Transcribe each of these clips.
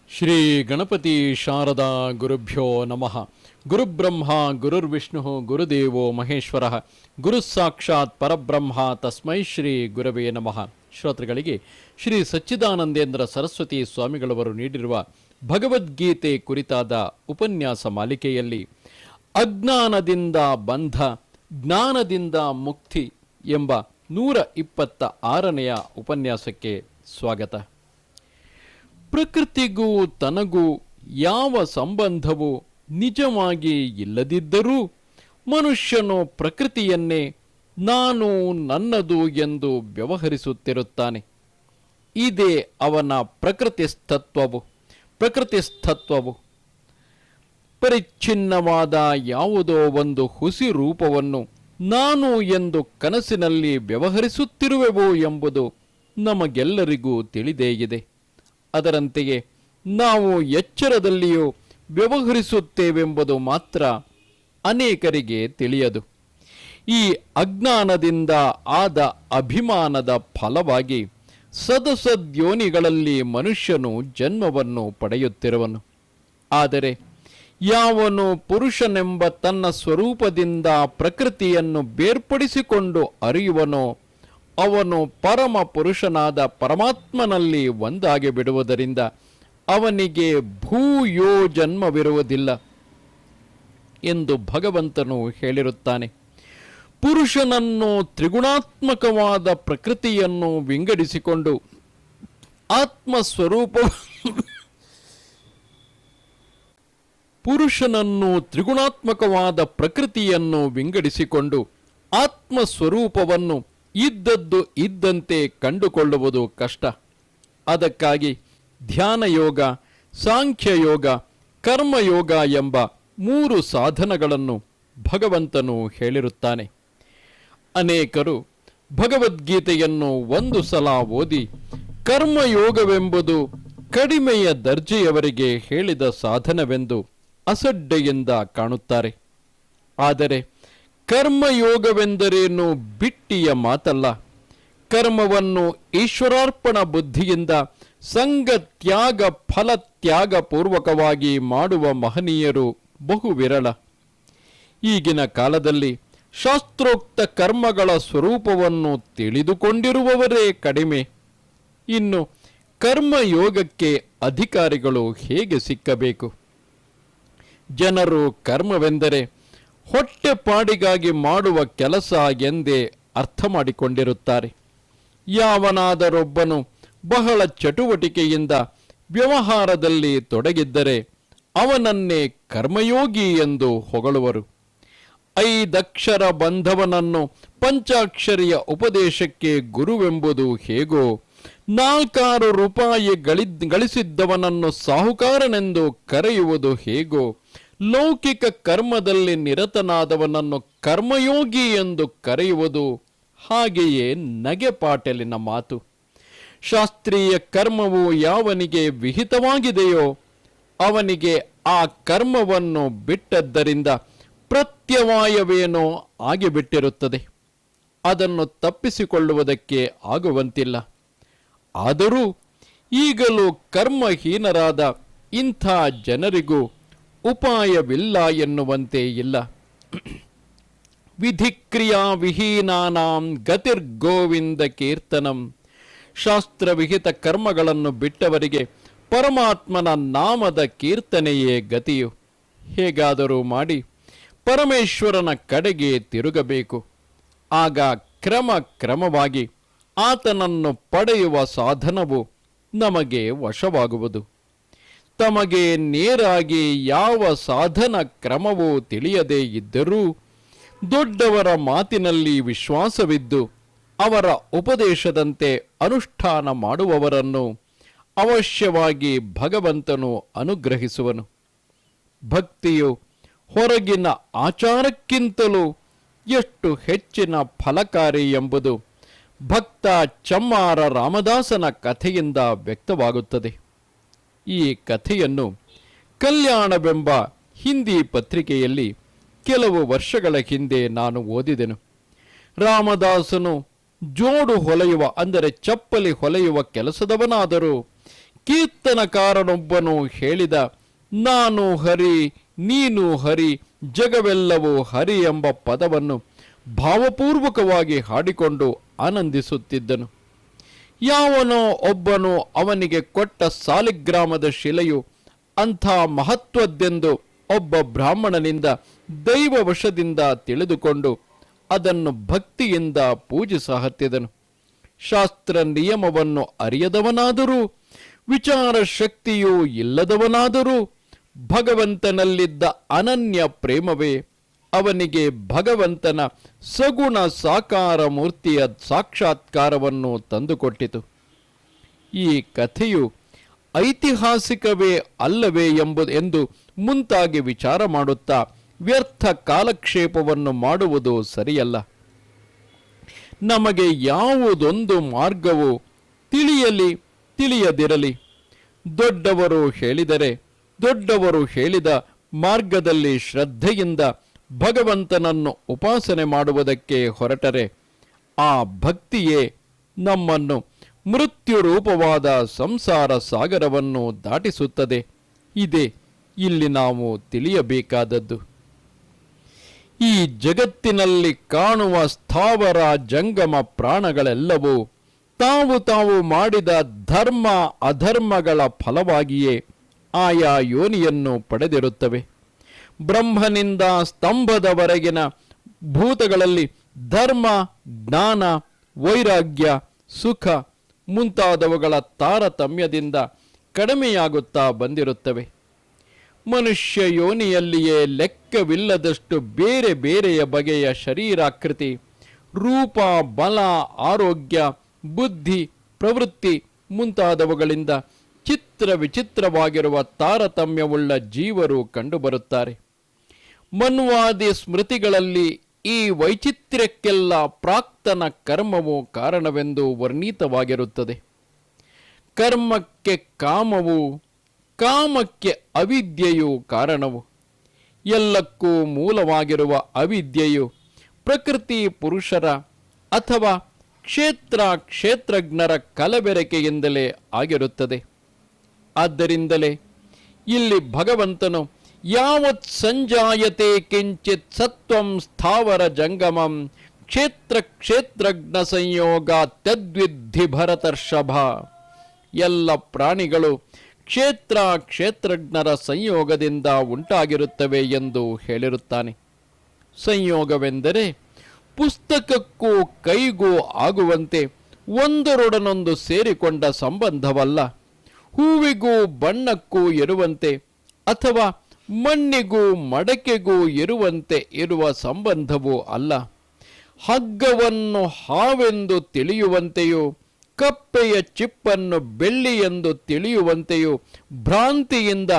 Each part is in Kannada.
ಶ್ರೀ ಗಣಪತಿ ಶಾರದಾ ಗುರುಭ್ಯೋ ನಮಃ. ಗುರುಬ್ರಹ್ಮ ಗುರುರ್ವಿಷ್ಣು ಗುರುದೇವೋ ಮಹೇಶ್ವರ ಗುರುಸಾಕ್ಷಾತ್ ಪರಬ್ರಹ್ಮ ತಸ್ಮೈ ಶ್ರೀ ಗುರವೇ ನಮಃ. ಶ್ರೋತೃಗಳಿಗೆ ಶ್ರೀ ಸಚ್ಚಿದಾನಂದೇಂದ್ರ ಸರಸ್ವತಿ ಸ್ವಾಮಿಗಳವರು ನೀಡಿರುವ ಭಗವದ್ಗೀತೆ ಕುರಿತಾದ ಉಪನ್ಯಾಸ ಮಾಲಿಕೆಯಲ್ಲಿ ಅಜ್ಞಾನದಿಂದ ಬಂಧ ಜ್ಞಾನದಿಂದ ಮುಕ್ತಿ ಎಂಬ 126ನೆಯ ಉಪನ್ಯಾಸಕ್ಕೆ ಸ್ವಾಗತ. ಪ್ರಕೃತಿಗೂ ತನಗೂ ಯಾವ ಸಂಬಂಧವೂ ನಿಜವಾಗಿ ಇಲ್ಲದಿದ್ದರೂ ಮನುಷ್ಯನು ಪ್ರಕೃತಿಯನ್ನೇ ನಾನು ನನ್ನದು ಎಂದು ವ್ಯವಹರಿಸುತ್ತಿರುತ್ತಾನೆ. ಇದೇ ಅವನ ಪ್ರಕೃತಿಸ್ಥತ್ವವು. ಪರಿಚ್ಛಿನ್ನವಾದ ಯಾವುದೋ ಒಂದು ಹುಸಿ ರೂಪವನ್ನು ನಾನು ಎಂದು ಕನಸಿನಲ್ಲಿ ವ್ಯವಹರಿಸುತ್ತಿರುವೆವು ಎಂಬುದು ನಮಗೆಲ್ಲರಿಗೂ ತಿಳಿದೇ ಇದೆ. ಅದರಂತೆಯೇ ನಾವು ಎಚ್ಚರದಲ್ಲಿಯೂ ವ್ಯವಹರಿಸುತ್ತೇವೆಂಬುದು ಮಾತ್ರ ಅನೇಕರಿಗೆ ತಿಳಿಯದು. ಈ ಅಜ್ಞಾನದಿಂದ ಆದ ಅಭಿಮಾನದ ಫಲವಾಗಿ ಸದಸದ್ಯೋನಿಗಳಲ್ಲಿ ಮನುಷ್ಯನು ಜನ್ಮವನ್ನು ಪಡೆಯುತ್ತಿರುವನು. ಆದರೆ ಯಾವನು ಪುರುಷನೆಂಬ ತನ್ನ ಸ್ವರೂಪದಿಂದ ಪ್ರಕೃತಿಯನ್ನು ಬೇರ್ಪಡಿಸಿಕೊಂಡು ಅರಿಯುವನೋ ಅವನು ಪರಮ ಪುರುಷನಾದ ಪರಮಾತ್ಮನಲ್ಲಿ ಒಂದಾಗಿ ಬಿಡುವುದರಿಂದ ಅವನಿಗೆ ಭೂಯೋ ಜನ್ಮವಿರುವುದಿಲ್ಲ ಎಂದು ಭಗವಂತನು ಹೇಳಿರುತ್ತಾನೆ. ಪುರುಷನನ್ನು ತ್ರಿಗುಣಾತ್ಮಕವಾದ ಪ್ರಕೃತಿಯನ್ನು ವಿಂಗಡಿಸಿಕೊಂಡು ಆತ್ಮಸ್ವರೂಪವನ್ನು ಇದ್ದದ್ದು ಇದ್ದಂತೆ ಕಂಡುಕೊಳ್ಳುವುದು ಕಷ್ಟ. ಅದಕ್ಕಾಗಿ ಧ್ಯಾನಯೋಗ, ಸಾಂಖ್ಯಯೋಗ, ಕರ್ಮಯೋಗ ಎಂಬ 3 ಸಾಧನಗಳನ್ನು ಭಗವಂತನು ಹೇಳಿರುತ್ತಾನೆ. ಅನೇಕರು ಭಗವದ್ಗೀತೆಯನ್ನು ಒಂದು ಸಲ ಓದಿ ಕರ್ಮಯೋಗವೆಂಬುದು ಕಡಿಮೆಯ ದರ್ಜೆಯವರಿಗೆ ಹೇಳಿದ ಸಾಧನವೆಂದು ಅಸಡ್ಡೆಯಿಂದ ಕಾಣುತ್ತಾರೆ. ಆದರೆ ಕರ್ಮಯೋಗವೆಂದರೇನು ಬಿಟ್ಟಿಯ ಮಾತಲ್ಲ. ಕರ್ಮವನ್ನು ಈಶ್ವರಾರ್ಪಣ ಬುದ್ಧಿಯಿಂದ ಸಂಗತ್ಯಾಗ ಫಲತ್ಯಾಗ ಪೂರ್ವಕವಾಗಿ ಮಾಡುವ ಮಹನೀಯರು ಬಹು ವಿರಳ. ಈಗಿನ ಕಾಲದಲ್ಲಿ ಶಾಸ್ತ್ರೋಕ್ತ ಕರ್ಮಗಳ ಸ್ವರೂಪವನ್ನು ತಿಳಿದುಕೊಂಡಿರುವವರೇ ಕಡಿಮೆ. ಇನ್ನು ಕರ್ಮಯೋಗಕ್ಕೆ ಅಧಿಕಾರಿಗಳು ಹೇಗೆ ಸಿಕ್ಕಬೇಕು? ಜನರು ಕರ್ಮವೆಂದರೆ ಹೊಟ್ಟೆಪಾಡಿಗಾಗಿ ಮಾಡುವ ಕೆಲಸ ಎಂದೇ ಅರ್ಥ ಮಾಡಿಕೊಂಡಿರುತ್ತಾರೆ. ಯಾವನಾದರೊಬ್ಬನು ಬಹಳ ಚಟುವಟಿಕೆಯಿಂದ ವ್ಯವಹಾರದಲ್ಲಿ ತೊಡಗಿದ್ದರೆ ಅವನನ್ನೇ ಕರ್ಮಯೋಗಿ ಎಂದು ಹೊಗಳುವರು. 5 ಅಕ್ಷರ ಬಂಧವನನ್ನು ಪಂಚಾಕ್ಷರಿಯ ಉಪದೇಶಕ್ಕೆ ಗುರುವೆಂಬುದು ಹೇಗೋ, 4 ರೂಪಾಯಿ ಗಳಿಸಿದ್ದವನನ್ನು ಸಾಹುಕಾರನೆಂದು ಕರೆಯುವುದು ಹೇಗೋ, ಲೌಕಿಕ ಕರ್ಮದಲ್ಲಿ ನಿರತನಾದವನನ್ನು ಕರ್ಮಯೋಗಿ ಎಂದು ಕರೆಯುವುದು ಹಾಗೆಯೇ ನಗೆಪಾಟಲಿನ ಮಾತು. ಶಾಸ್ತ್ರೀಯ ಕರ್ಮವು ಯಾವನಿಗೆ ವಿಹಿತವಾಗಿದೆಯೋ ಅವನಿಗೆ ಆ ಕರ್ಮವನ್ನು ಬಿಟ್ಟದ್ದರಿಂದ ಪ್ರತ್ಯವಾಯವೇನೋ ಆಗಿಬಿಟ್ಟಿರುತ್ತದೆ. ಅದನ್ನು ತಪ್ಪಿಸಿಕೊಳ್ಳುವುದಕ್ಕೆ ಆಗುವಂತಿಲ್ಲ. ಆದರೂ ಈಗಲೂ ಕರ್ಮಹೀನರಾದ ಇಂಥ ಜನರಿಗೂ ಉಪಾಯವಿಲ್ಲ ಎನ್ನುವಂತೆ ಇಲ್ಲ. ವಿಧಿಕ್ರಿಯಾ ವಿಹೀನಾನಾಂ ಗತಿರ್ಗೋವಿಂದ ಕೀರ್ತನಂ. ಶಾಸ್ತ್ರವಿಹಿತ ಕರ್ಮಗಳನ್ನು ಬಿಟ್ಟವರಿಗೆ ಪರಮಾತ್ಮನ ನಾಮದ ಕೀರ್ತನೆಯೇ ಗತಿಯು. ಹೇಗಾದರೂ ಮಾಡಿ ಪರಮೇಶ್ವರನ ಕಡೆಗೆ ತಿರುಗಬೇಕು. ಆಗ ಕ್ರಮವಾಗಿ ಆತನನ್ನು ಪಡೆಯುವ ಸಾಧನವು ನಮಗೆ ವಶವಾಗುವುದು. ತಮಗೆ ನೇರಾಗಿ ಯಾವ ಸಾಧನ ಕ್ರಮವೂ ತಿಳಿಯದೇ ಇದ್ದರೂ ದೊಡ್ಡವರ ಮಾತಿನಲ್ಲಿ ವಿಶ್ವಾಸವಿದ್ದು ಅವರ ಉಪದೇಶದಂತೆ ಅನುಷ್ಠಾನ ಮಾಡುವವರನ್ನು ಅವಶ್ಯವಾಗಿ ಭಗವಂತನು ಅನುಗ್ರಹಿಸುವನು. ಭಕ್ತಿಯು ಹೊರಗಿನ ಆಚಾರಕ್ಕಿಂತಲೂ ಎಷ್ಟು ಹೆಚ್ಚಿನ ಫಲಕಾರಿ ಎಂಬುದು ಭಕ್ತ ಚಮ್ಮಾರ ರಾಮದಾಸನ ಕಥೆಯಿಂದ ವ್ಯಕ್ತವಾಗುತ್ತದೆ. ಈ ಕಥೆಯನ್ನು ಕಲ್ಯಾಣವೆಂಬ ಹಿಂದಿ ಪತ್ರಿಕೆಯಲ್ಲಿ ಕೆಲವು ವರ್ಷಗಳ ಹಿಂದೆ ನಾನು ಓದಿದೆನು. ರಾಮದಾಸನು ಜೋಡು ಹೊಲೆಯುವ ಅಂದರೆ ಚಪ್ಪಲಿ ಹೊಲೆಯುವ ಕೆಲಸದವನಾದರೂ ಕೀರ್ತನಕಾರನೊಬ್ಬನು ಹೇಳಿದ ನಾನು ಹರಿ ನೀನು ಹರಿ ಜಗವೆಲ್ಲವೂ ಹರಿ ಎಂಬ ಪದವನ್ನು ಭಾವಪೂರ್ವಕವಾಗಿ ಹಾಡಿಕೊಂಡು ಆನಂದಿಸುತ್ತಿದ್ದನು. ಯಾವನೋ ಒಬ್ಬನು ಅವನಿಗೆ ಕೊಟ್ಟ ಸಾಲಿಗ್ರಾಮದ ಶಿಲೆಯು ಅಂಥ ಮಹತ್ವದ್ದೆಂದು ಒಬ್ಬ ಬ್ರಾಹ್ಮಣನಿಂದ ದೈವವಶದಿಂದ ತಿಳಿದುಕೊಂಡು ಅದನ್ನು ಭಕ್ತಿಯಿಂದ ಪೂಜಿಸಹತ್ತಿದನು. ಶಾಸ್ತ್ರ ನಿಯಮವನ್ನು ಅರಿಯದವನಾದರೂ, ವಿಚಾರ ಶಕ್ತಿಯೂ ಇಲ್ಲದವನಾದರೂ, ಭಗವಂತನಲ್ಲಿದ್ದ ಅನನ್ಯ ಪ್ರೇಮವೇ ಅವನಿಗೆ ಭಗವಂತನ ಸಗುಣ ಸಾಕಾರ ಮೂರ್ತಿಯ ಸಾಕ್ಷಾತ್ಕಾರವನ್ನು ತಂದುಕೊಟ್ಟಿತು. ಈ ಕಥೆಯು ಐತಿಹಾಸಿಕವೇ ಅಲ್ಲವೇ ಎಂದು ಮುಂತಾಗಿ ವಿಚಾರ ಮಾಡುತ್ತಾ ವ್ಯರ್ಥ ಕಾಲಕ್ಷೇಪವನ್ನು ಮಾಡುವುದು ಸರಿಯಲ್ಲ. ನಮಗೆ ಯಾವುದೊಂದು ಮಾರ್ಗವು ತಿಳಿಯಲಿ ತಿಳಿಯದಿರಲಿ, ದೊಡ್ಡವರು ಹೇಳಿದರೆ ದೊಡ್ಡವರು ಹೇಳಿದ ಮಾರ್ಗದಲ್ಲಿ ಶ್ರದ್ಧೆಯಿಂದ ಭಗವಂತನನ್ನು ಉಪಾಸನೆ ಮಾಡುವುದಕ್ಕೆ ಹೊರಟರೆ ಆ ಭಕ್ತಿಯೇ ನಮ್ಮನ್ನು ಮೃತ್ಯು ರೂಪವಾದ ಸಂಸಾರ ಸಾಗರವನ್ನು ದಾಟಿಸುತ್ತದೆ. ಇದೇ ಇಲ್ಲಿ ನಾವು ತಿಳಿಯಬೇಕಾದದ್ದು. ಈ ಜಗತ್ತಿನಲ್ಲಿ ಕಾಣುವ ಸ್ಥಾವರ ಜಂಗಮ ಪ್ರಾಣಗಳೆಲ್ಲವೂ ತಾವು ತಾವು ಮಾಡಿದ ಧರ್ಮ ಅಧರ್ಮಗಳ ಫಲವಾಗಿಯೇ ಆಯಾ ಯೋನಿಯನ್ನು ಪಡೆದಿರುತ್ತವೆ. ಬ್ರಹ್ಮನಿಂದ ಸ್ತಂಭದವರೆಗಿನ ಭೂತಗಳಲ್ಲಿ ಧರ್ಮ, ಜ್ಞಾನ, ವೈರಾಗ್ಯ, ಸುಖ ಮುಂತಾದವುಗಳ ತಾರತಮ್ಯದಿಂದ ಕಡಿಮೆಯಾಗುತ್ತಾ ಬಂದಿರುತ್ತವೆ. ಮನುಷ್ಯ ಯೋನಿಯಲ್ಲಿಯೇ ಲೆಕ್ಕವಿಲ್ಲದಷ್ಟು ಬೇರೆ ಬೇರೆಯ ಬಗೆಯ ಶರೀರಾಕೃತಿ, ರೂಪ, ಬಲ, ಆರೋಗ್ಯ, ಬುದ್ಧಿ, ಪ್ರವೃತ್ತಿ ಮುಂತಾದವುಗಳಿಂದ ಚಿತ್ರ ವಿಚಿತ್ರವಾಗಿರುವ ತಾರತಮ್ಯವುಳ್ಳ ಜೀವರು ಕಂಡುಬರುತ್ತಾರೆ. ಮನ್ವಾದಿ ಸ್ಮೃತಿಗಳಲ್ಲಿ ಈ ವೈಚಿತ್ರ್ಯಕ್ಕೆಲ್ಲ ಪ್ರಾಕ್ತನ ಕರ್ಮವು ಕಾರಣವೆಂದು ವರ್ಣಿತವಾಗಿರುತ್ತದೆ. ಕರ್ಮಕ್ಕೆ ಕಾಮವು, ಕಾಮಕ್ಕೆ ಅವಿದ್ಯೆಯು ಕಾರಣವು. ಎಲ್ಲಕ್ಕೂ ಮೂಲವಾಗಿರುವ ಅವಿದ್ಯೆಯು ಪ್ರಕೃತಿ ಪುರುಷರ ಅಥವಾ ಕ್ಷೇತ್ರಜ್ಞರ ಕಲಬೆರಕೆಯಿಂದಲೇ ಆಗಿರುತ್ತದೆ. ಆದ್ದರಿಂದಲೇ ಇಲ್ಲಿ ಭಗವಂತನು ಯಾವತ್ ಸಂಜಾಯತೆ ಕಿಂಚಿತ್ ಸತ್ವಂ ಸ್ಥಾವರ ಜಂಗಮಂ ಕ್ಷೇತ್ರಜ್ಞ ಸಂಯೋಗ ತದ್ವಿಧಿ ಭರತರ್ಷಭ, ಎಲ್ಲ ಪ್ರಾಣಿಗಳು ಕ್ಷೇತ್ರಜ್ಞರ ಸಂಯೋಗದಿಂದ ಉಂಟಾಗಿರುತ್ತವೆ ಎಂದು ಹೇಳಿರುತ್ತಾನೆ. ಸಂಯೋಗವೆಂದರೆ ಪುಸ್ತಕಕ್ಕೂ ಕೈಗೂ ಆಗುವಂತೆ ಒಂದರೊಡನೊಂದು ಸೇರಿಕೊಂಡ ಸಂಬಂಧವಲ್ಲ. ಹೂವಿಗೂ ಬಣ್ಣಕ್ಕೂ ಇರುವಂತೆ ಅಥವಾ ಮಣ್ಣಿಗೂ ಮಡಕೆಗೂ ಇರುವಂತೆ ಇರುವ ಸಂಬಂಧವೂ ಅಲ್ಲ. ಹಗ್ಗವನ್ನು ಹಾವೆಂದು ತಿಳಿಯುವಂತೆಯೂ ಕಪ್ಪೆಯ ಚಿಪ್ಪನ್ನು ಬೆಳ್ಳಿ ಎಂದು ತಿಳಿಯುವಂತೆಯೂ ಭ್ರಾಂತಿಯಿಂದ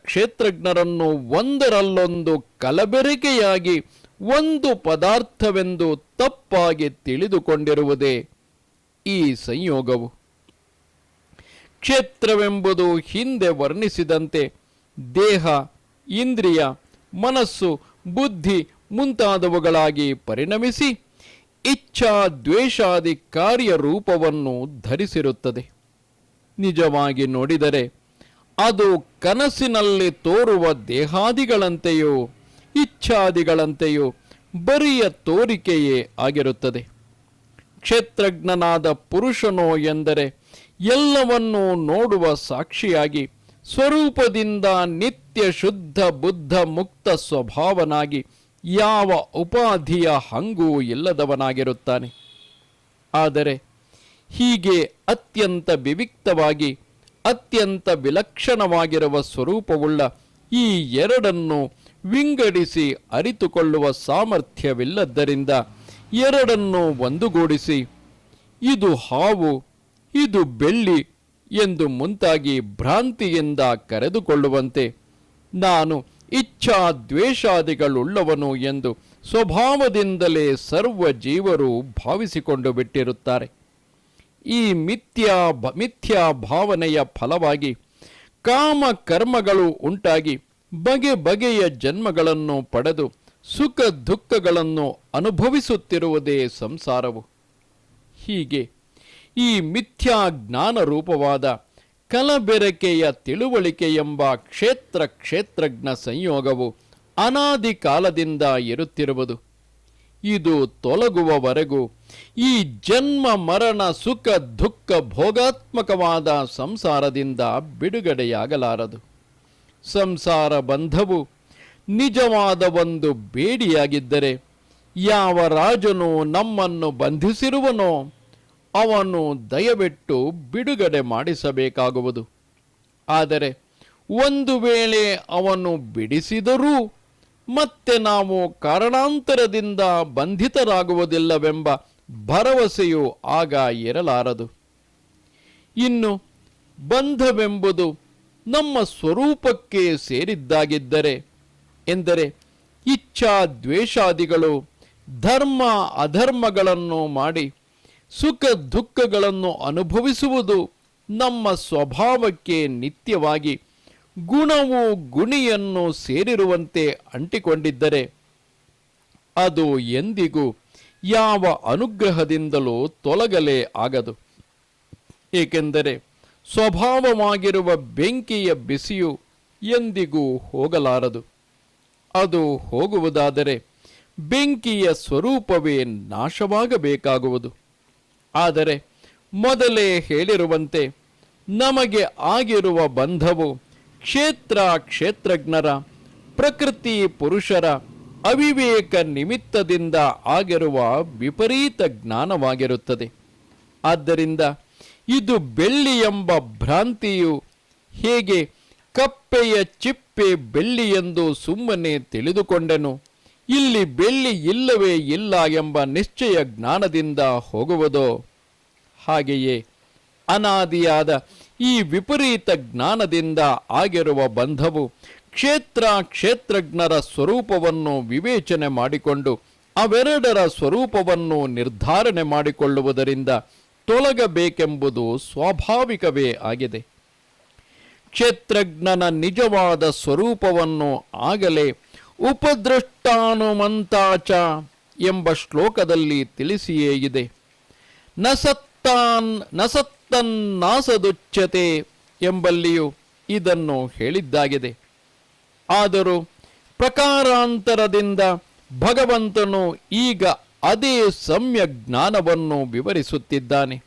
ಕ್ಷೇತ್ರಜ್ಞರನ್ನು ಒಂದರಲ್ಲೊಂದು ಕಲಬೆರಕೆಯಾಗಿ ಒಂದು ಪದಾರ್ಥವೆಂದು ತಪ್ಪಾಗಿ ತಿಳಿದುಕೊಂಡಿರುವುದೇ ಈ ಸಂಯೋಗವು. ಕ್ಷೇತ್ರವೆಂಬುದು ಹಿಂದೆ ವರ್ಣಿಸಿದಂತೆ ದೇಹ, ಇಂದ್ರಿಯ, ಮನಸ್ಸು, ಬುದ್ಧಿ ಮುಂತಾದವುಗಳಾಗಿ ಪರಿಣಮಿಸಿ ಇಚ್ಛಾ ದ್ವೇಷಾದಿ ಕಾರ್ಯರೂಪವನ್ನು ಧರಿಸಿರುತ್ತದೆ. ನಿಜವಾಗಿ ನೋಡಿದರೆ ಅದು ಕನಸಿನಲ್ಲಿ ತೋರುವ ದೇಹಾದಿಗಳಂತೆಯೂ ಇಚ್ಛಾದಿಗಳಂತೆಯೂ ಬರಿಯ ತೋರಿಕೆಯೇ ಆಗಿರುತ್ತದೆ. ಕ್ಷೇತ್ರಜ್ಞನಾದ ಪುರುಷನೋ ಎಂದರೆ ಎಲ್ಲವನ್ನೂ ನೋಡುವ ಸಾಕ್ಷಿಯಾಗಿ ಸ್ವರೂಪದಿಂದ ನಿತ್ಯ ಶುದ್ಧ ಬುದ್ಧ ಮುಕ್ತ ಸ್ವಭಾವನಾಗಿ ಯಾವ ಉಪಾಧಿಯ ಹಂಗೂ ಇಲ್ಲದವನಾಗಿರುತ್ತಾನೆ. ಆದರೆ ಹೀಗೆ ಅತ್ಯಂತ ವಿವಿಕ್ತವಾಗಿ ಅತ್ಯಂತ ವಿಲಕ್ಷಣವಾಗಿರುವ ಸ್ವರೂಪವುಳ್ಳ ಈ ಎರಡನ್ನು ವಿಂಗಡಿಸಿ ಅರಿತುಕೊಳ್ಳುವ ಸಾಮರ್ಥ್ಯವಿಲ್ಲದ್ದರಿಂದ ಎರಡನ್ನು ಒಂದುಗೂಡಿಸಿ ಇದು ಹಾವು, ಇದು ಬೆಳ್ಳಿ ಎಂದು ಮುಂತಾಗಿ ಭ್ರಾಂತಿಯಿಂದ ಕರೆದುಕೊಳ್ಳುವಂತೆ ನಾನು ಇಚ್ಛಾ ದ್ವೇಷಾದಿಗಳುಳ್ಳವನು ಎಂದು ಸ್ವಭಾವದಿಂದಲೇ ಸರ್ವ ಜೀವರು ಭಾವಿಸಿಕೊಂಡು ಬಿಟ್ಟಿರುತ್ತಾರೆ. ಈ ಮಿಥ್ಯಾ ಭಾವನೆಯ ಫಲವಾಗಿ ಕಾಮ ಕರ್ಮಗಳು ಉಂಟಾಗಿ ಬಗೆ ಬಗೆಯ ಜನ್ಮಗಳನ್ನು ಪಡೆದು ಸುಖ ದುಃಖಗಳನ್ನು ಅನುಭವಿಸುತ್ತಿರುವುದೇ ಸಂಸಾರವು. ಹೀಗೆ ಈ ಮಿಥ್ಯಾ ಜ್ಞಾನ ರೂಪವಾದ ಕಲಬೆರಕೆಯ ತಿಳುವಳಿಕೆ ಎಂಬ ಕ್ಷೇತ್ರಜ್ಞ ಸಂಯೋಗವು ಅನಾದಿ ಕಾಲದಿಂದ ಇರುತ್ತಿರುವುದು. ಇದು ತೊಲಗುವವರೆಗೂ ಈ ಜನ್ಮ ಮರಣ ಸುಖ ದುಃಖ ಭೋಗಾತ್ಮಕವಾದ ಸಂಸಾರದಿಂದ ಬಿಡುಗಡೆಯಾಗಲಾರದು. ಸಂಸಾರ ಬಂಧವು ನಿಜವಾದ ಒಂದು ಬೇಡಿಯಾಗಿದ್ದರೆ ಯಾವ ರಾಜನು ನಮ್ಮನ್ನು ಬಂಧಿಸಿರುವನೋ ಅವನು ದಯವಿಟ್ಟು ಬಿಡುಗಡೆ ಮಾಡಿಸಬೇಕಾಗುವುದು. ಆದರೆ ಒಂದು ವೇಳೆ ಅವನು ಬಿಡಿಸಿದರೂ ಮತ್ತೆ ನಾವು ಕಾರಣಾಂತರದಿಂದ ಬಂಧಿತರಾಗುವುದಿಲ್ಲವೆಂಬ ಭರವಸೆಯು ಆಗ ಇರಲಾರದು. ಇನ್ನು ಬಂಧವೆಂಬುದು ನಮ್ಮ ಸ್ವರೂಪಕ್ಕೆ ಸೇರಿದ್ದಾಗಿದ್ದರೆ, ಎಂದರೆ ಇಚ್ಛಾ ದ್ವೇಷಾದಿಗಳು ಧರ್ಮ ಅಧರ್ಮಗಳನ್ನು ಮಾಡಿ ಸುಖ ದುಃಖಗಳನ್ನು ಅನುಭವಿಸುವುದು ನಮ್ಮ ಸ್ವಭಾವಕ್ಕೆ ನಿತ್ಯವಾಗಿ ಗುಣವು ಗುಣಿಯನ್ನು ಸೇರಿರುವಂತೆ ಅಂಟಿಕೊಂಡಿದ್ದರೆ ಅದು ಎಂದಿಗೂ ಯಾವ ಅನುಗ್ರಹದಿಂದಲೂ ತೊಲಗಲೇ ಆಗದು. ಏಕೆಂದರೆ ಸ್ವಭಾವವಾಗಿರುವ ಬೆಂಕಿಯ ಬಿಸಿಯು ಎಂದಿಗೂ ಹೋಗಲಾರದು. ಅದು ಹೋಗುವುದಾದರೆ ಬೆಂಕಿಯ ಸ್ವರೂಪವೇ ನಾಶವಾಗಬೇಕಾಗುವುದು. ಆದರೆ ಮೊದಲೇ ಹೇಳಿರುವಂತೆ ನಮಗೆ ಆಗಿರುವ ಬಂಧವು ಕ್ಷೇತ್ರಜ್ಞರ ಪ್ರಕೃತಿ ಪುರುಷರ ಅವಿವೇಕ ನಿಮಿತ್ತದಿಂದ ಆಗಿರುವ ವಿಪರೀತ ಜ್ಞಾನವಾಗಿರುತ್ತದೆ. ಆದ್ದರಿಂದ ಇದು ಬೆಳ್ಳಿ ಎಂಬ ಭ್ರಾಂತಿಯು ಹೇಗೆ ಕಪ್ಪೆಯ ಚಿಪ್ಪೆ ಬೆಳ್ಳಿ ಎಂದು ಸುಮ್ಮನೆ ತಿಳಿದುಕೊಂಡೆನು, ಇಲ್ಲಿ ಬೆಳ್ಳಿ ಇಲ್ಲವೇ ಇಲ್ಲ ಎಂಬ ನಿಶ್ಚಯ ಜ್ಞಾನದಿಂದ ಹೋಗುವುದೋ, ಹಾಗೆಯೇ ಅನಾದಿಯಾದ ಈ ವಿಪರೀತ ಜ್ಞಾನದಿಂದ ಆಗಿರುವ ಬಂಧವು ಕ್ಷೇತ್ರಜ್ಞರ ಸ್ವರೂಪವನ್ನು ವಿವೇಚನೆ ಮಾಡಿಕೊಂಡು ಅವೆರಡರ ಸ್ವರೂಪವನ್ನು ನಿರ್ಧಾರಣೆ ಮಾಡಿಕೊಳ್ಳುವುದರಿಂದ ತೊಲಗಬೇಕೆಂಬುದು ಸ್ವಾಭಾವಿಕವೇ ಆಗಿದೆ. ಕ್ಷೇತ್ರಜ್ಞನ ನಿಜವಾದ ಸ್ವರೂಪವನ್ನು ಆಗಲೇ ಉಪದೃಷ್ಟಾನುಮಂತಾಚ ಎಂಬ ಶ್ಲೋಕದಲ್ಲಿ ತಿಳಿಸಿಯೇ ಇದೆ. ನಸತ್ತನ್ನಾಸದುಚ್ಯತೆ ಎಂಬಲ್ಲಿಯೂ ಇದನ್ನು ಹೇಳಿದ್ದಾಗಿದೆ. ಆದರೂ ಪ್ರಕಾರಾಂತರದಿಂದ ಭಗವಂತನು ಈಗ ಅದೇ ಸಮ್ಯಕ್ ಜ್ಞಾನವನ್ನು ವಿವರಿಸುತ್ತಿದ್ದಾನೆ.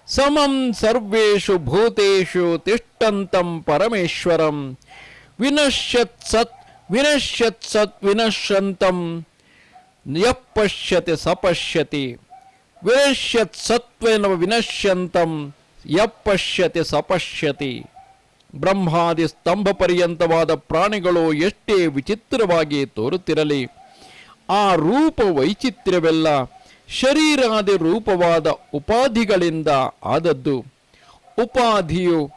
ಸಮಂ ಸರ್ವೇಷು ಭೂತೇಷು ತಿಷ್ಠಂತಂ ಪರಮೇಶ್ವರಂ ವಿನಶ್ಯತ್ ವಿನಶ್ಯಂತಂ ಯಃ ಪಶ್ಯತಿ ಸಪಶ್ಯತಿ ವಿನಶ್ಯತ್ ಸತ್ವೇನ ವಿನಶ್ಯಂತಂ ಯಃ ಪಶ್ಯತಿ ಸಪಶ್ಯತಿ. ಬ್ರಹ್ಮಾದಿ ಸ್ತಂಭ ಪರ್ಯಂತವಾದ ಪ್ರಾಣಿಗಳು ಎಷ್ಟೇ ವಿಚಿತ್ರವಾಗಿ ತೋರುತ್ತಿರಲಿ, ಆ ರೂಪ ವೈಚಿತ್ರ್ಯವೆಲ್ಲ ಶರೀರಾದಿ ರೂಪವಾದ ಉಪಾಧಿಗಳಿಂದ ಆದದ್ದು. ಉಪಾಧಿಯು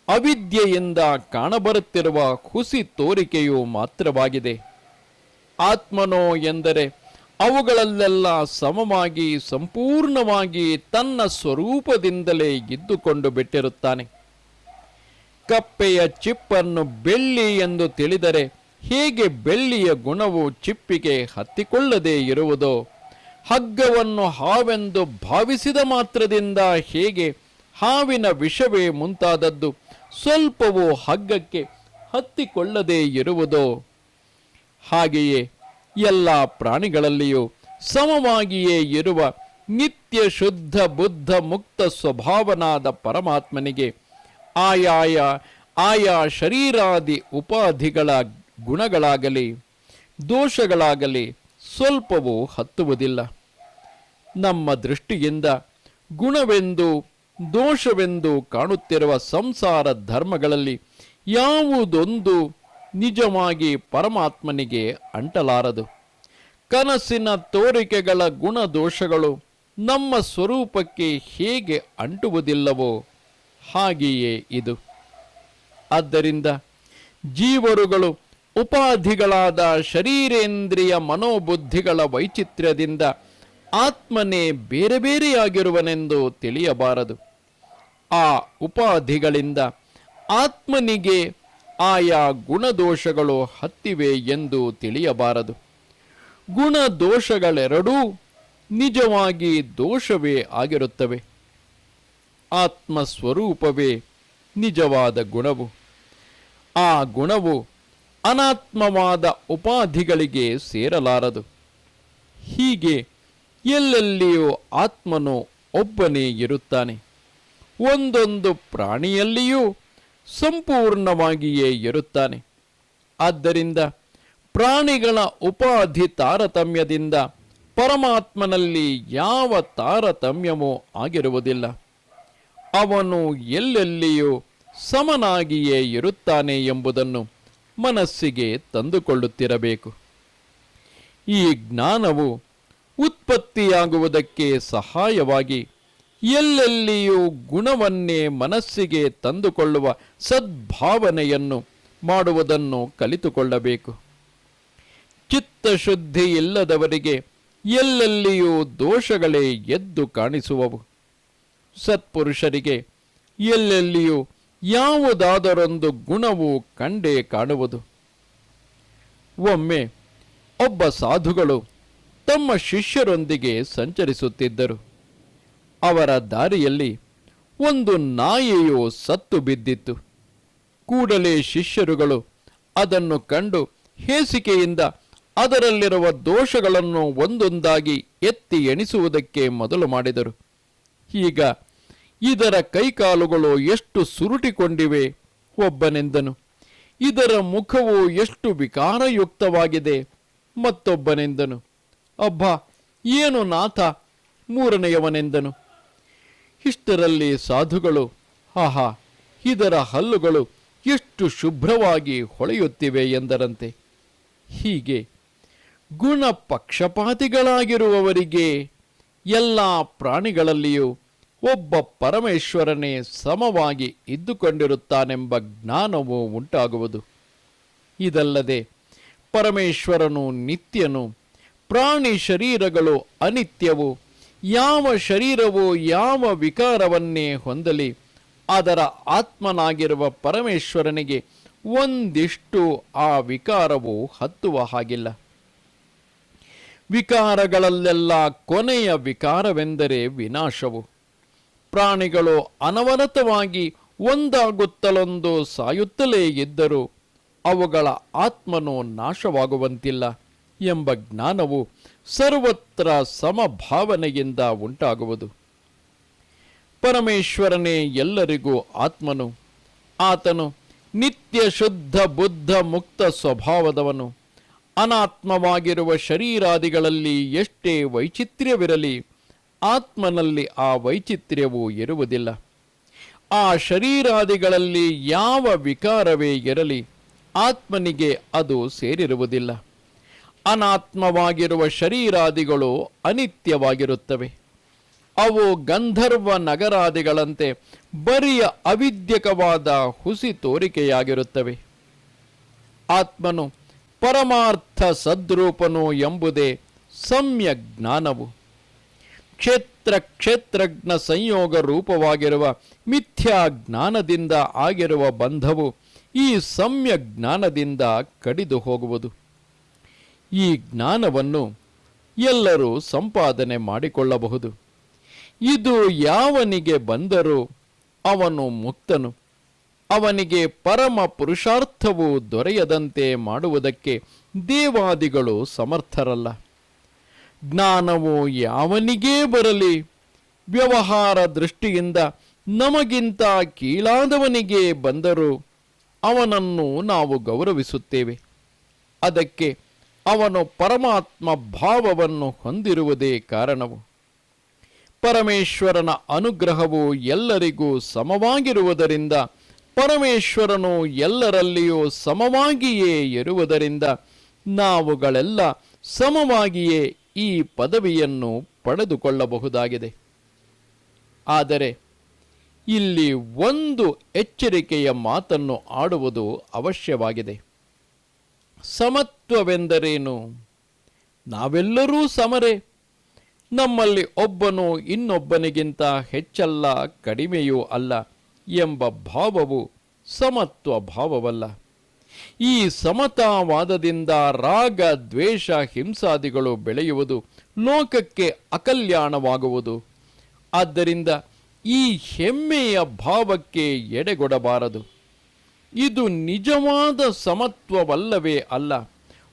ಅವಿದ್ಯೆಯಿಂದ ಕಾಣಬರುತ್ತಿರುವ ಹುಸಿ ತೋರಿಕೆಯು ಮಾತ್ರವಾಗಿದೆ. ಆತ್ಮನೋ ಎಂದರೆ ಅವುಗಳಲ್ಲೆಲ್ಲ ಸಮವಾಗಿ ಸಂಪೂರ್ಣವಾಗಿ ತನ್ನ ಸ್ವರೂಪದಿಂದಲೇ ಇದ್ದುಕೊಂಡು ಬಿಟ್ಟಿರುತ್ತಾನೆ. ಕಪ್ಪೆಯ ಚಿಪ್ಪನ್ನು ಬೆಳ್ಳಿ ಎಂದು ತಿಳಿದರೆ ಹೇಗೆ ಬೆಳ್ಳಿಯ ಗುಣವು ಚಿಪ್ಪಿಗೆ ಹತ್ತಿಕೊಳ್ಳದೇ ಇರುವುದೋ, ಹಗ್ಗವನ್ನು ಹಾವೆಂದು ಭಾವಿಸಿದ ಮಾತ್ರದಿಂದ ಹೇಗೆ ಹಾವಿನ ವಿಷವೇ ಮುಂತಾದದ್ದು ಸ್ವಲ್ಪವೂ ಹಗ್ಗಕ್ಕೆ ಹತ್ತಿಕೊಳ್ಳದೇ ಇರುವುದೋ, ಹಾಗೆಯೇ ಎಲ್ಲ ಪ್ರಾಣಿಗಳಲ್ಲಿಯೂ ಸಮವಾಗಿಯೇ ಇರುವ ನಿತ್ಯ ಶುದ್ಧ ಬುದ್ಧ ಮುಕ್ತ ಸ್ವಭಾವನಾದ ಪರಮಾತ್ಮನಿಗೆ ಆಯಾ ಶರೀರಾದಿ ಉಪಾಧಿಗಳ ಗುಣಗಳಾಗಲಿ ದೋಷಗಳಾಗಲಿ ಸ್ವಲ್ಪವೂ ಹತ್ತುವುದಿಲ್ಲ. ನಮ್ಮ ದೃಷ್ಟಿಯಿಂದ ಗುಣವೆಂದು ದೋಷವೆಂದು ಕಾಣುತ್ತಿರುವ ಸಂಸಾರ ಧರ್ಮಗಳಲ್ಲಿ ಯಾವುದೊಂದು ನಿಜವಾಗಿ ಪರಮಾತ್ಮನಿಗೆ ಅಂಟಲಾರದು. ಕನಸಿನ ತೋರಿಕೆಗಳ ಗುಣದೋಷಗಳು ನಮ್ಮ ಸ್ವರೂಪಕ್ಕೆ ಹೇಗೆ ಅಂಟುವುದಿಲ್ಲವೋ ಹಾಗೆಯೇ ಇದು. ಆದ್ದರಿಂದ ಜೀವರುಗಳು ಉಪಾಧಿಗಳಾದ ಶರೀರೇಂದ್ರಿಯ ಮನೋಬುದ್ಧಿಗಳ ವೈಚಿತ್ರ್ಯದಿಂದ ಆತ್ಮನೇ ಬೇರೆ ಬೇರೆಯಾಗಿರುವನೆಂದು ತಿಳಿಯಬಾರದು. ಆ ಉಪಾಧಿಗಳಿಂದ ಆತ್ಮನಿಗೆ ಆಯಾ ಗುಣದೋಷಗಳು ಹತ್ತಿವೆ ಎಂದು ತಿಳಿಯಬಾರದು. ಗುಣದೋಷಗಳೆರಡೂ ನಿಜವಾಗಿ ದೋಷವೇ ಆಗಿರುತ್ತವೆ. ಆತ್ಮಸ್ವರೂಪವೇ ನಿಜವಾದ ಗುಣವು. ಆ ಗುಣವು ಅನಾತ್ಮವಾದ ಉಪಾಧಿಗಳಿಗೆ ಸೇರಲಾರದು. ಹೀಗೆ ಎಲ್ಲೆಲ್ಲಿಯೂ ಆತ್ಮನು ಒಬ್ಬನೇ ಇರುತ್ತಾನೆ. ಒಂದೊಂದು ಪ್ರಾಣಿಯಲ್ಲಿಯೂ ಸಂಪೂರ್ಣವಾಗಿಯೇ ಇರುತ್ತಾನೆ. ಆದ್ದರಿಂದ ಪ್ರಾಣಿಗಳ ಉಪಾಧಿ ತಾರತಮ್ಯದಿಂದ ಪರಮಾತ್ಮನಲ್ಲಿ ಯಾವ ತಾರತಮ್ಯವೂ ಆಗಿರುವುದಿಲ್ಲ. ಅವನು ಎಲ್ಲೆಲ್ಲಿಯೂ ಸಮನಾಗಿಯೇ ಇರುತ್ತಾನೆ ಎಂಬುದನ್ನು ಮನಸ್ಸಿಗೆ ತಂದುಕೊಳ್ಳುತ್ತಿರಬೇಕು. ಈ ಜ್ಞಾನವು ಉತ್ಪತ್ತಿಯಾಗುವುದಕ್ಕೆ ಸಹಾಯವಾಗಿ ಎಲ್ಲೆಲ್ಲಿಯೂ ಗುಣವನ್ನೇ ಮನಸ್ಸಿಗೆ ತಂದುಕೊಳ್ಳುವ ಸದ್ಭಾವನೆಯನ್ನು ಮಾಡುವುದನ್ನು ಕಲಿತುಕೊಳ್ಳಬೇಕು. ಚಿತ್ತಶುದ್ಧಿ ಇಲ್ಲದವರಿಗೆ ಎಲ್ಲೆಲ್ಲಿಯೂ ದೋಷಗಳೇ ಎದ್ದು ಕಾಣಿಸುವವು. ಸತ್ಪುರುಷರಿಗೆ ಎಲ್ಲೆಲ್ಲಿಯೂ ಯಾವುದಾದರೊಂದು ಗುಣವು ಕಂಡೇ ಕಾಣುವುದು. ಒಮ್ಮೆ ಒಬ್ಬ ಸಾಧುಗಳು ತಮ್ಮ ಶಿಷ್ಯರೊಂದಿಗೆ ಸಂಚರಿಸುತ್ತಿದ್ದರು. ಅವರ ದಾರಿಯಲ್ಲಿ ಒಂದು ನಾಯಿಯು ಸತ್ತು ಬಿದ್ದಿತ್ತು. ಕೂಡಲೇ ಶಿಷ್ಯರುಗಳು ಅದನ್ನು ಕಂಡು ಹೇಸಿಕೆಯಿಂದ ಅದರಲ್ಲಿರುವ ದೋಷಗಳನ್ನು ಒಂದೊಂದಾಗಿ ಎತ್ತಿ ಎಣಿಸುವುದಕ್ಕೆ ಮೊದಲು ಮಾಡಿದರು. ಈಗ ಇದರ ಕೈಕಾಲುಗಳು ಎಷ್ಟು ಸುರುಟಿಕೊಂಡಿವೆ ಒಬ್ಬನೆಂದನು. ಇದರ ಮುಖವು ಎಷ್ಟು ವಿಕಾರಯುಕ್ತವಾಗಿದೆ ಮತ್ತೊಬ್ಬನೆಂದನು. ಅಬ್ಬಾ, ಏನು ನಾಥ ಮೂರನೆಯವನೆಂದನು. ಇಷ್ಟರಲ್ಲಿ ಸಾಧುಗಳು, ಆಹಾ, ಇದರ ಹಲ್ಲುಗಳು ಎಷ್ಟು ಶುಭ್ರವಾಗಿ ಹೊಳೆಯುತ್ತಿವೆ ಎಂದರಂತೆ. ಹೀಗೆ ಗುಣ ಪಕ್ಷಪಾತಿಗಳಾಗಿರುವವರಿಗೆ ಎಲ್ಲ ಪ್ರಾಣಿಗಳಲ್ಲಿಯೂ ಒಬ್ಬ ಪರಮೇಶ್ವರನೇ ಸಮವಾಗಿ ಇದ್ದುಕೊಂಡಿರುತ್ತಾನೆಂಬ ಜ್ಞಾನವು ಉಂಟಾಗುವುದು. ಇದಲ್ಲದೆ ಪರಮೇಶ್ವರನು ನಿತ್ಯನು, ಪ್ರಾಣಿ ಶರೀರಗಳು ಅನಿತ್ಯವು. ಯಾವ ಶರೀರವು ಯಾವ ವಿಕಾರವನ್ನೇ ಹೊಂದಲಿ, ಅದರ ಆತ್ಮನಾಗಿರುವ ಪರಮೇಶ್ವರನಿಗೆ ಒಂದಿಷ್ಟು ಆ ವಿಕಾರವು ಹತ್ತುವ ಹಾಗಿಲ್ಲ. ವಿಕಾರಗಳಲ್ಲೆಲ್ಲ ಕೊನೆಯ ವಿಕಾರವೆಂದರೆ ವಿನಾಶವು. ಪ್ರಾಣಿಗಳು ಅನವರತವಾಗಿ ಒಂದಾಗುತ್ತಲೊಂದು ಸಾಯುತ್ತಲೇ ಇದ್ದರೂ ಅವುಗಳ ಆತ್ಮನು ನಾಶವಾಗುವಂತಿಲ್ಲ ಎಂಬ ಜ್ಞಾನವು ಸರ್ವತ್ರ ಸಮಭಾವನೆಯಿಂದ ಉಂಟಾಗುವುದು. ಪರಮೇಶ್ವರನೇ ಎಲ್ಲರಿಗೂ ಆತ್ಮನು. ಆತನು ನಿತ್ಯ ಶುದ್ಧ ಬುದ್ಧ ಮುಕ್ತ ಸ್ವಭಾವದವನು. ಅನಾತ್ಮವಾಗಿರುವ ಶರೀರಾದಿಗಳಲ್ಲಿ ಎಷ್ಟೇ ವೈಚಿತ್ರ್ಯವಿರಲಿ, ಆತ್ಮನಲ್ಲಿ ಆ ವೈಚಿತ್ರ್ಯವು ಇರುವುದಿಲ್ಲ. ಆ ಶರೀರಾದಿಗಳಲ್ಲಿ ಯಾವ ವಿಕಾರವೇ ಇರಲಿ, ಆತ್ಮನಿಗೆ ಅದು ಸೇರಿರುವುದಿಲ್ಲ. ಅನಾತ್ಮವಾಗಿರುವ ಶರೀರಾದಿಗಳು ಅನಿತ್ಯವಾಗಿರುತ್ತವೆ. ಅವು ಗಂಧರ್ವ ನಗರಾದಿಗಳಂತೆ ಬರಿಯ ಅವಿದ್ಯಕವಾದ ಹುಸಿ ತೋರಿಕೆಯಾಗಿರುತ್ತವೆ. ಆತ್ಮನು ಪರಮಾರ್ಥ ಸದ್ರೂಪನು ಎಂಬುದೇ ಸಮ್ಯಕ್ ಜ್ಞಾನವು. ಕ್ಷೇತ್ರ ಕ್ಷೇತ್ರಜ್ಞ ಸಂಯೋಗ ರೂಪವಾಗಿರುವ ಮಿಥ್ಯಾ ಜ್ಞಾನದಿಂದ ಆಗಿರುವ ಬಂಧವು ಈ ಸಮ್ಯಕ್ ಜ್ಞಾನದಿಂದ ಕಡಿದು ಹೋಗುವುದು. ಈ ಜ್ಞಾನವನ್ನು ಎಲ್ಲರೂ ಸಂಪಾದನೆ ಮಾಡಿಕೊಳ್ಳಬಹುದು. ಇದು ಯಾವನಿಗೆ ಬಂದರೂ ಅವನು ಮುಕ್ತನು. ಅವನಿಗೆ ಪರಮ ಪುರುಷಾರ್ಥವು ದೊರೆಯದಂತೆ ಮಾಡುವುದಕ್ಕೆ ದೇವಾದಿಗಳು ಸಮರ್ಥರಲ್ಲ. ಜ್ಞಾನವು ಯಾವನಿಗೇ ಬರಲಿ, ವ್ಯವಹಾರ ದೃಷ್ಟಿಯಿಂದ ನಮಗಿಂತ ಕೀಳಾದವನಿಗೆ ಬಂದರೂ ಅವನನ್ನು ನಾವು ಗೌರವಿಸುತ್ತೇವೆ. ಅದಕ್ಕೆ ಅವನು ಪರಮಾತ್ಮ ಭಾವವನ್ನು ಹೊಂದಿರುವುದೇ ಕಾರಣವು. ಪರಮೇಶ್ವರನ ಅನುಗ್ರಹವು ಎಲ್ಲರಿಗೂ ಸಮವಾಗಿರುವುದರಿಂದ, ಪರಮೇಶ್ವರನು ಎಲ್ಲರಲ್ಲಿಯೂ ಸಮವಾಗಿಯೇ ಇರುವುದರಿಂದ ನಾವುಗಳೆಲ್ಲ ಸಮವಾಗಿಯೇ ಈ ಪದವಿಯನ್ನು ಪಡೆದುಕೊಳ್ಳಬಹುದಾಗಿದೆ. ಆದರೆ ಇಲ್ಲಿ ಒಂದು ಎಚ್ಚರಿಕೆಯ ಮಾತನ್ನು ಆಡುವುದು ಅವಶ್ಯವಾಗಿದೆ. ಸಮತ್ವವೆಂದರೇನು? ನಾವೆಲ್ಲರೂ ಸಮರೇ. ನಮ್ಮಲ್ಲಿ ಒಬ್ಬನು ಇನ್ನೊಬ್ಬನಿಗಿಂತ ಹೆಚ್ಚಲ್ಲ, ಕಡಿಮೆಯೂ ಅಲ್ಲ ಎಂಬ ಭಾವವು ಸಮತ್ವ ಭಾವವಲ್ಲ. ಈ ಸಮತಾವಾದದಿಂದ ರಾಗ, ದ್ವೇಷ, ಹಿಂಸಾದಿಗಳು ಬೆಳೆಯುವುದು, ಲೋಕಕ್ಕೆ ಅಕಲ್ಯಾಣವಾಗುವುದು. ಆದ್ದರಿಂದ ಈ ಹೆಮ್ಮೆಯ ಭಾವಕ್ಕೆ ಎಡೆಗೊಡಬಾರದು. ಇದು ನಿಜವಾದ ಸಮತ್ವವಲ್ಲವೇ ಅಲ್ಲ.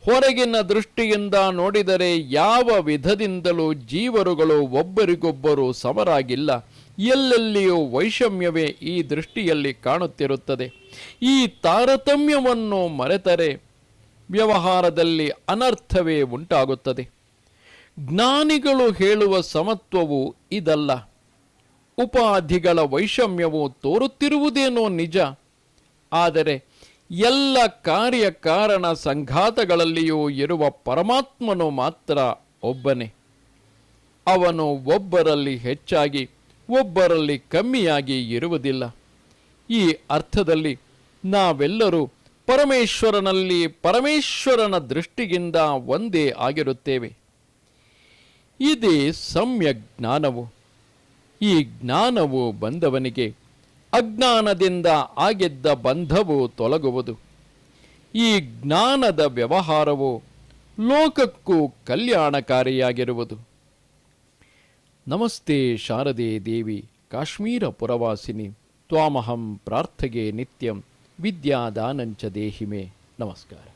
ಹೊರಗಿನ ದೃಷ್ಟಿಯಿಂದ ನೋಡಿದರೆ ಯಾವ ವಿಧದಿಂದಲೂ ಜೀವರುಗಳು ಒಬ್ಬರಿಗೊಬ್ಬರು ಸಮರಾಗಿಲ್ಲ. ಎಲ್ಲೆಲ್ಲಿಯೂ ವೈಷಮ್ಯವೇ ಈ ದೃಷ್ಟಿಯಲ್ಲಿ ಕಾಣುತ್ತಿರುತ್ತದೆ. ಈ ತಾರತಮ್ಯವನ್ನು ಮರೆತರೆ ವ್ಯವಹಾರದಲ್ಲಿ ಅನರ್ಥವೇ ಉಂಟಾಗುತ್ತದೆ. ಜ್ಞಾನಿಗಳು ಹೇಳುವ ಸಮತ್ವವು ಇದಲ್ಲ. ಉಪಾಧಿಗಳ ವೈಷಮ್ಯವು ತೋರುತ್ತಿರುವುದೇನೋ ನಿಜ, ಆದರೆ ಎಲ್ಲ ಕಾರ್ಯಕಾರಣ ಸಂಘಾತಗಳಲ್ಲಿಯೂ ಇರುವ ಪರಮಾತ್ಮನು ಮಾತ್ರ ಒಬ್ಬನೇ. ಅವನು ಒಬ್ಬರಲ್ಲಿ ಹೆಚ್ಚಾಗಿ ಒಬ್ಬರಲ್ಲಿ ಕಮ್ಮಿಯಾಗಿ ಇರುವುದಿಲ್ಲ. ಈ ಅರ್ಥದಲ್ಲಿ ನಾವೆಲ್ಲರೂ ಪರಮೇಶ್ವರನಲ್ಲಿ ಪರಮೇಶ್ವರನ ದೃಷ್ಟಿಯಿಂದ ಒಂದೇ ಆಗಿರುತ್ತೇವೆ. ಇದೇ ಸಮ್ಯಕ್ ಜ್ಞಾನವು. ಈ ಜ್ಞಾನವು ಬಂದವನಿಗೆ ಅಜ್ಞಾನದಿಂದ ಆಗಿದ್ದ ಬಂಧವು ತೊಲಗುವುದು. ಈ ಜ್ಞಾನದ ವ್ಯವಹಾರವು ಲೋಕಕ್ಕೂ ಕಲ್ಯಾಣಕಾರಿಯಾಗಿರುವುದು. ನಮಸ್ತೆ ಶಾರದೆ ದೇವಿ ಕಾಶ್ಮೀರ ಪುರವಾಸಿನಿ ತ್ವಾಮಹಂ ಪ್ರಾರ್ಥಗೆ ನಿತ್ಯಂ ವಿದ್ಯಾದಾನಂಚ ದೇಹಿಮೆ. ನಮಸ್ಕಾರ.